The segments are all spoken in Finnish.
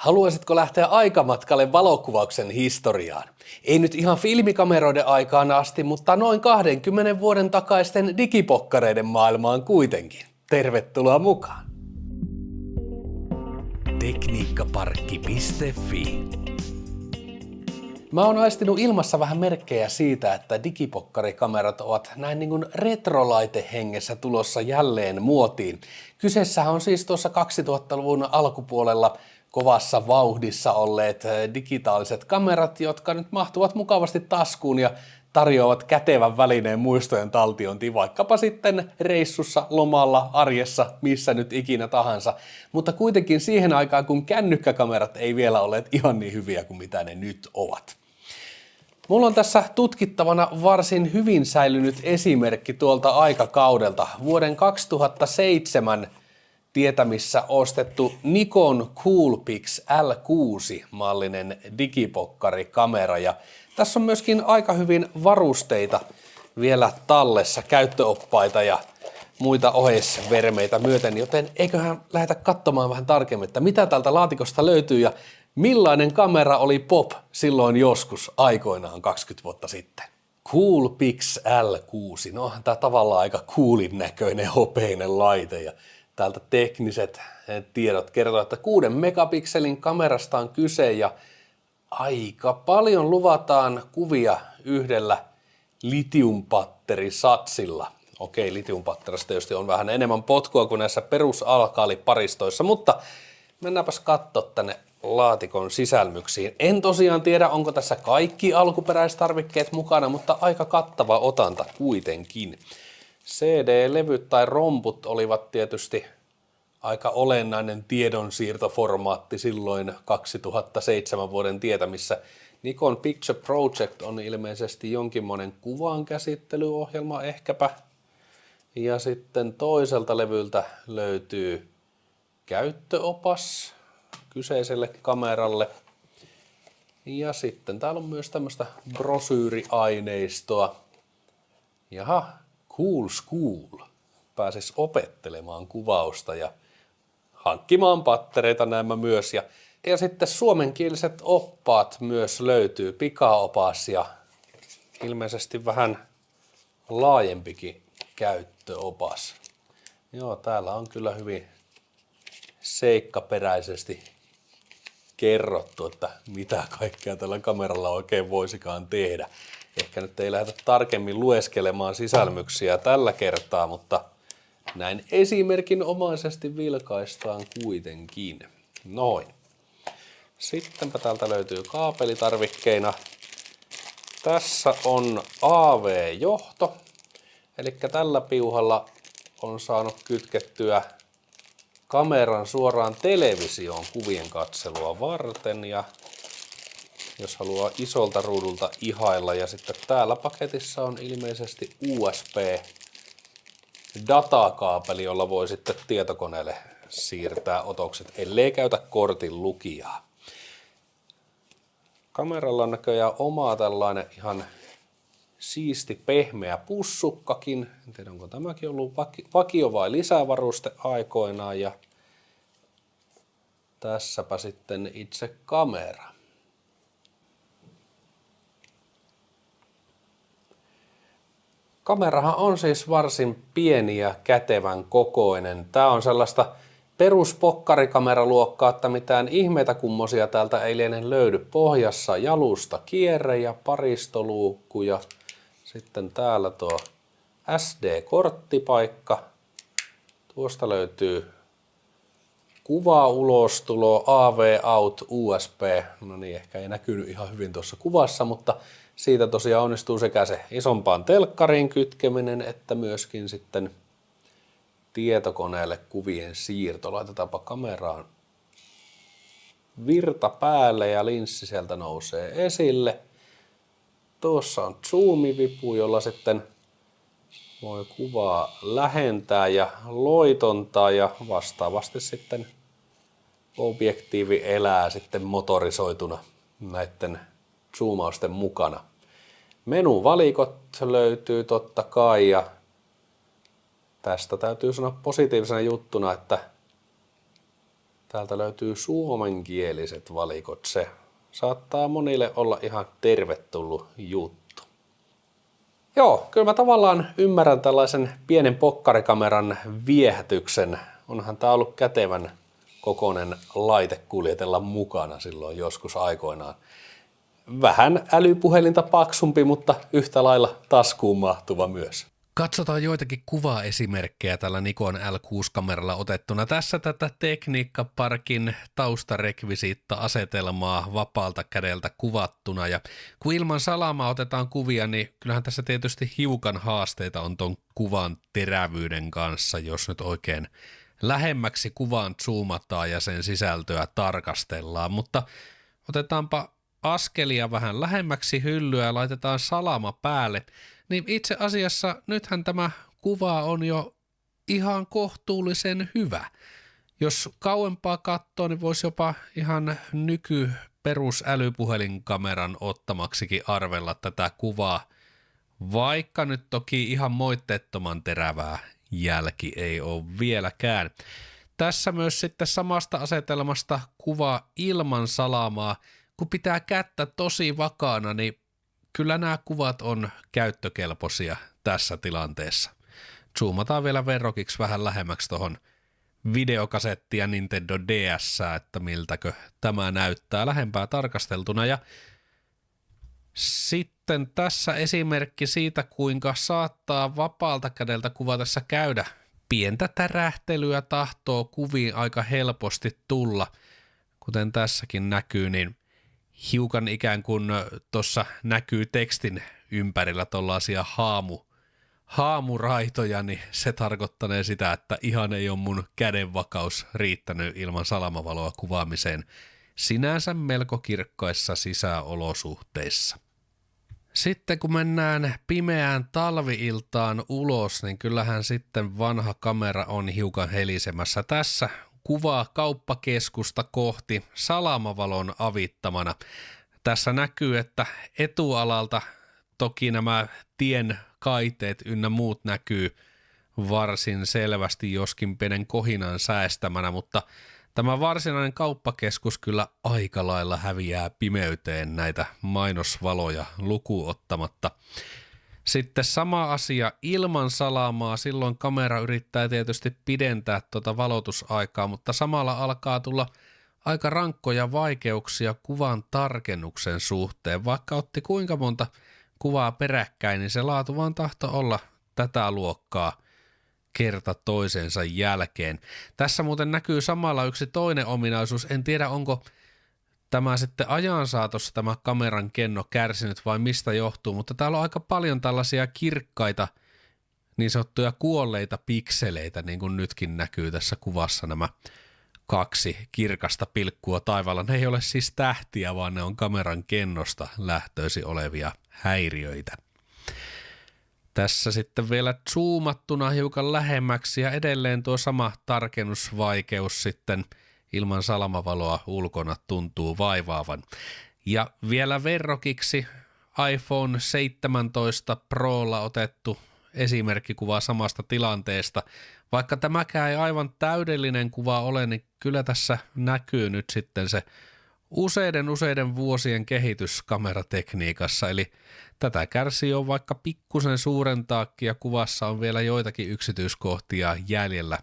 Haluaisitko lähteä aikamatkalle valokuvauksen historiaan? Ei nyt ihan filmikameroiden aikaan asti, mutta noin 20 vuoden takaisten digipokkareiden maailmaan kuitenkin. Tervetuloa mukaan! Tekniikkaparkki.fi. Mä oon aistinut ilmassa vähän merkkejä siitä, että digipokkarikamerat ovat näin niin kuin retrolaitehengessä tulossa jälleen muotiin. Kyseessähän on siis tuossa 2000-luvun alkupuolella kovassa vauhdissa olleet digitaaliset kamerat, jotka nyt mahtuvat mukavasti taskuun ja tarjoavat kätevän välineen muistojen taltiointiin vaikkapa sitten reissussa, lomalla, arjessa, missä nyt ikinä tahansa. Mutta kuitenkin siihen aikaan, kun kännykkäkamerat ei vielä olleet ihan niin hyviä kuin mitä ne nyt ovat. Mulla on tässä tutkittavana varsin hyvin säilynyt esimerkki tuolta aikakaudelta. Vuoden 2007 tietämissä ostettu Nikon Coolpix L6-mallinen digipokkarikameera. Ja tässä on myöskin aika hyvin varusteita vielä tallessa, käyttöoppaita ja muita oheisvermeitä myöten, joten eiköhän lähdetä katsomaan vähän tarkemmin, että mitä tältä laatikosta löytyy ja millainen kamera oli pop silloin joskus aikoinaan 20 vuotta sitten. Coolpix L6, no onhan tää tavallaan aika coolin näköinen hopeinen laite ja täältä tekniset tiedot kertovat, että 6 megapikselin kamerasta on kyse ja aika paljon luvataan kuvia yhdellä litiumpatterisatsilla. Okei, litiumpatterista tietysti on vähän enemmän potkua kuin näissä perusalkaaliparistoissa, mutta mennäänpäs katsoa tänne laatikon sisälmyksiin. En tosiaan tiedä, onko tässä kaikki alkuperäistarvikkeet mukana, mutta aika kattava otanta kuitenkin. CD-levyt tai romput olivat tietysti aika olennainen tiedonsiirtoformaatti silloin 2007 vuoden tietämissä. Nikon Picture Project on ilmeisesti jonkinmoinen kuvankäsittelyohjelma ehkäpä. Ja sitten toiselta levyltä löytyy käyttöopas kyseiselle kameralle. Ja sitten täällä on myös tämmöistä brosyyriaineistoa. Jaha, Cool School. Pääsis opettelemaan kuvausta ja hankkimaan pattereita nämä myös. Ja sitten suomenkieliset oppaat myös löytyy, pikaopas ja ilmeisesti vähän laajempikin käyttöopas. Joo, täällä on kyllä hyvin seikkaperäisesti kerrottu, että mitä kaikkea tällä kameralla oikein voisikaan tehdä. Ehkä nyt ei lähdetä tarkemmin lueskelemaan sisälmyksiä tällä kertaa, mutta näin esimerkinomaisesti vilkaistaan kuitenkin. Noin. Sittenpä täältä löytyy kaapelitarvikkeina. Tässä on AV-johto, eli tällä piuhalla on saanut kytkettyä kameran suoraan televisioon kuvien katselua varten ja jos haluaa isolta ruudulta ihailla. Ja sitten täällä paketissa on ilmeisesti USB-datakaapeli, jolla voi sitten tietokoneelle siirtää otokset, ellei käytä kortin lukijaa. Kameralla on näköjään oma tällainen ihan siisti pehmeä pussukkakin. En tiedä, onko tämäkin ollut vakio vai lisävaruste aikoinaan. Ja tässäpä sitten itse kamera. Kamerahan on siis varsin pieni ja kätevän kokoinen. Tää on sellaista peruspokkarikameroluokkaa, että mitään ihmeitä kummosia täältä ei liene löydy. Pohjassa jalusta kierre ja paristoluukku ja sitten täällä tuo SD-korttipaikka. Tuosta löytyy kuvaulostulo, AV out, USB. No niin, ehkä ei näkynyt ihan hyvin tuossa kuvassa, mutta siitä tosiaan onnistuu sekä se isompaan telkkariin kytkeminen, että myöskin sitten tietokoneelle kuvien siirto. Laitetaanpa kameraan virta päälle ja linssi sieltä nousee esille. Tuossa on zoomivipu, jolla sitten voi kuvaa lähentää ja loitontaa ja vastaavasti sitten objektiivi elää sitten motorisoituna näiden zoomausten mukana. Menuvalikot löytyy totta kai ja tästä täytyy sanoa positiivisena juttuna, että Täältä löytyy suomenkieliset valikot. Se saattaa monille olla ihan tervetullut juttu. Joo, kyllä mä tavallaan ymmärrän tällaisen pienen pokkarikameran viehätyksen. Onhan tää ollut kätevän kokoinen laite kuljetella mukana silloin joskus aikoinaan. Vähän älypuhelinta paksumpi, mutta yhtä lailla taskuun mahtuva myös. Katsotaan joitakin kuvaesimerkkejä tällä Nikon L6-kameralla otettuna. Tässä tätä Tekniikka-Parkin taustarekvisiitta-asetelmaa vapaalta kädeltä kuvattuna. Ja kun ilman salamaa otetaan kuvia, niin kyllähän tässä tietysti hiukan haasteita on ton kuvan terävyyden kanssa, jos nyt oikein lähemmäksi kuvaan zoomataan ja sen sisältöä tarkastellaan. Mutta otetaanpa askelia vähän lähemmäksi hyllyä ja laitetaan salama päälle. Niin itse asiassa nythän tämä kuva on jo ihan kohtuullisen hyvä. Jos kauempaa katsoo, niin voisi jopa ihan perusälypuhelinkameran ottamaksikin arvella tätä kuvaa, vaikka nyt toki ihan moitteettoman terävää jälki ei ole vieläkään. Tässä myös sitten samasta asetelmasta kuva ilman salamaa. Kun pitää kättä tosi vakaana, niin kyllä nämä kuvat on käyttökelpoisia tässä tilanteessa. Zoomataan vielä verrokiksi vähän lähemmäksi tuohon videokasettia Nintendo DS, että miltäkö tämä näyttää lähempää tarkasteltuna. Ja sitten tässä esimerkki siitä, kuinka saattaa vapaalta kädeltä kuvatessa käydä. Pientä tärähtelyä tahtoo kuviin aika helposti tulla, kuten tässäkin näkyy, niin hiukan ikään kuin tuossa näkyy tekstin ympärillä tuollaisia haamuraitoja, niin se tarkoittanee sitä, että ihan ei ole mun kädenvakaus riittänyt ilman salamavaloa kuvaamiseen sinänsä melko kirkkaissa sisäolosuhteissa. Sitten kun mennään pimeään talviiltaan ulos, niin kyllähän sitten vanha kamera on hiukan helisemässä. Tässä kuvaa kauppakeskusta kohti salamavalon avittamana. Tässä näkyy, että etualalta toki nämä tien kaiteet ynnä muut näkyy varsin selvästi, joskin pienen kohinan säästämänä, mutta tämä varsinainen kauppakeskus kyllä aika lailla häviää pimeyteen näitä mainosvaloja lukuun ottamatta. Sitten sama asia ilman salamaa, silloin kamera yrittää tietysti pidentää tuota valotusaikaa, mutta samalla alkaa tulla aika rankkoja vaikeuksia kuvan tarkennuksen suhteen. Vaikka otti kuinka monta kuvaa peräkkäin, niin se laatu vaan tahtoi olla tätä luokkaa kerta toisensa jälkeen. Tässä muuten näkyy samalla yksi toinen ominaisuus, en tiedä onko tämä sitten ajan saatossa tämä kameran kenno kärsinyt vai mistä johtuu, mutta täällä on aika paljon tällaisia kirkkaita niin sanottuja kuolleita pikseleitä, niin kuin nytkin näkyy tässä kuvassa nämä kaksi kirkasta pilkkua taivaalla. Ne ei ole siis tähtiä, vaan ne on kameran kennosta lähtöisin olevia häiriöitä. Tässä sitten vielä zoomattuna hiukan lähemmäksi ja edelleen tuo sama tarkennusvaikeus sitten ilman salamavaloa ulkona tuntuu vaivaavan. Ja vielä verrokiksi iPhone 17 Prolla otettu esimerkkikuva samasta tilanteesta. Vaikka tämäkään ei aivan täydellinen kuva ole, niin kyllä tässä näkyy nyt sitten se useiden vuosien kehitys kameratekniikassa. Eli tätä kärsii on vaikka pikkusen suurentaakin ja kuvassa on vielä joitakin yksityiskohtia jäljellä.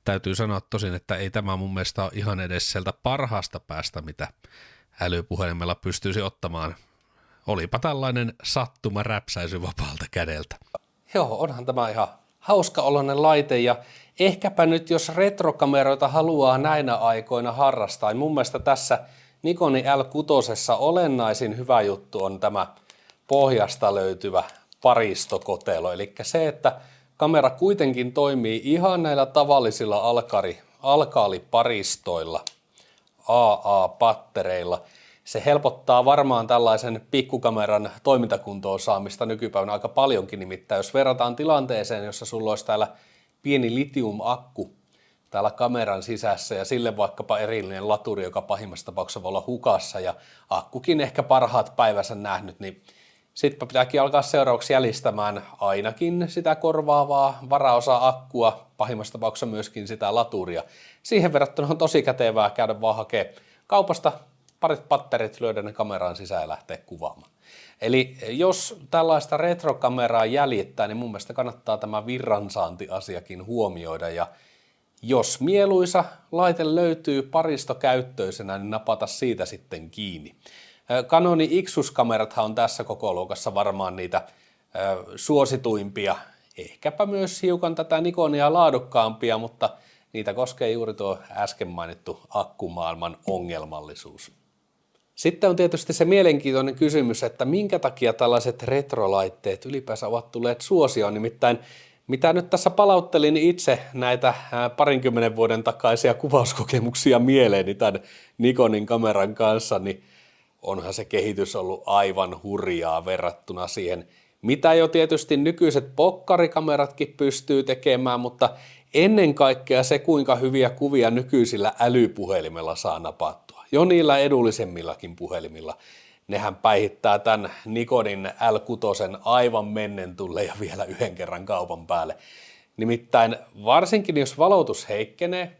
Täytyy sanoa tosin, että ei tämä mun mielestä ole ihan edes sieltä parhaasta päästä, mitä älypuhelimella pystyisi ottamaan. Olipa tällainen sattuma räpsäisy vapaalta kädeltä. Joo, onhan tämä ihan hauska oloinen laite ja ehkäpä nyt jos retrokameroita haluaa näinä aikoina harrastaa, niin mun mielestä tässä Nikonin L6 olennaisin hyvä juttu on tämä pohjasta löytyvä paristokotelo, eli se, että kamera kuitenkin toimii ihan näillä tavallisilla alkaaliparistoilla, AA-pattereilla. Se helpottaa varmaan tällaisen pikkukameran toimintakuntoon saamista nykypäivänä aika paljonkin, nimittäin jos verrataan tilanteeseen, jossa sulla olisi täällä pieni litiumakku täällä kameran sisässä ja sille vaikkapa erillinen laturi, joka pahimmassa tapauksessa voi olla hukassa ja akkukin ehkä parhaat päivänsä nähnyt, niin sittenpä pitääkin alkaa seuraavaksi jäljistämään ainakin sitä korvaavaa varaosa-akkua pahimmassa tapauksessa myöskin sitä laturia. Siihen verrattuna on tosi kätevää käydä vaan hakee kaupasta parit patterit, lyödä ne kameraan sisään ja lähteä kuvaamaan. Eli jos tällaista retrokameraa jäljittää, niin mun mielestä kannattaa tämä virransaantiasiakin huomioida. Ja jos mieluisa laite löytyy paristokäyttöisenä, niin napata siitä sitten kiinni. Canonin Ixus-kamerathan on tässä kokoluokassa varmaan niitä suosituimpia, ehkäpä myös hiukan tätä Nikonia laadukkaampia, mutta niitä koskee juuri tuo äsken mainittu akkumaailman ongelmallisuus. Sitten on tietysti se mielenkiintoinen kysymys, että minkä takia tällaiset retrolaitteet ylipäänsä ovat tulleet suosioon, nimittäin mitä nyt tässä palauttelin itse näitä 20 vuoden takaisia kuvauskokemuksia mieleeni tämän Nikonin kameran kanssa, niin onhan se kehitys ollut aivan hurjaa verrattuna siihen, mitä jo tietysti nykyiset pokkarikameratkin pystyy tekemään, mutta ennen kaikkea se, kuinka hyviä kuvia nykyisillä älypuhelimella saa napattua. Jo niillä edullisemmillakin puhelimilla. Nehän päihittää tämän Nikonin L6 aivan mennen tulle ja vielä yhden kerran kaupan päälle. Nimittäin varsinkin jos valotus heikkenee,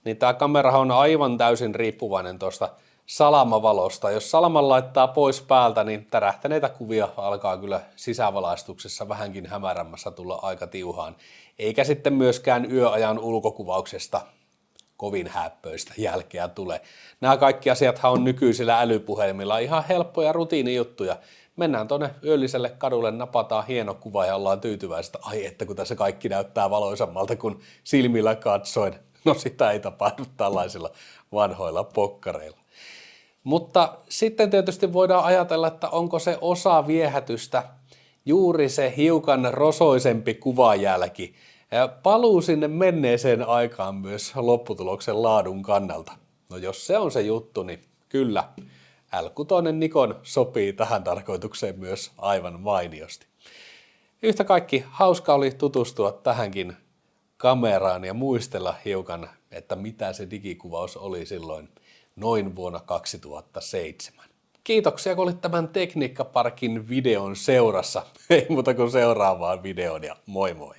niin tämä kamerahan on aivan täysin riippuvainen tuosta salamavalosta. Jos salaman laittaa pois päältä, niin tärähtäneitä kuvia alkaa kyllä sisävalaistuksessa vähänkin hämärämmässä tulla aika tiuhaan. Eikä sitten myöskään yöajan ulkokuvauksesta kovin häppöistä jälkeä tule. Nämä kaikki asiathan on nykyisillä älypuhelimilla ihan helppoja rutiinijuttuja. Mennään tuonne yölliselle kadulle, napataan hieno kuva ja ollaan tyytyväistä. Ai että kun tässä kaikki näyttää valoisammalta kuin silmillä katsoin. No sitä ei tapahdu tällaisilla vanhoilla pokkareilla. Mutta sitten tietysti voidaan ajatella, että onko se osa viehätystä juuri se hiukan rosoisempi kuvajälki. Paluu sinne menneeseen aikaan myös lopputuloksen laadun kannalta. No jos se on se juttu, niin kyllä L6 Nikon sopii tähän tarkoitukseen myös aivan mainiosti. Yhtä kaikki hauska oli tutustua tähänkin kameraan ja muistella hiukan, että mitä se digikuvaus oli silloin noin vuonna 2007. Kiitoksia, kun olit tämän Tekniikkaparkin videon seurassa. Ei muuta kuin seuraavaan videoon ja moi moi!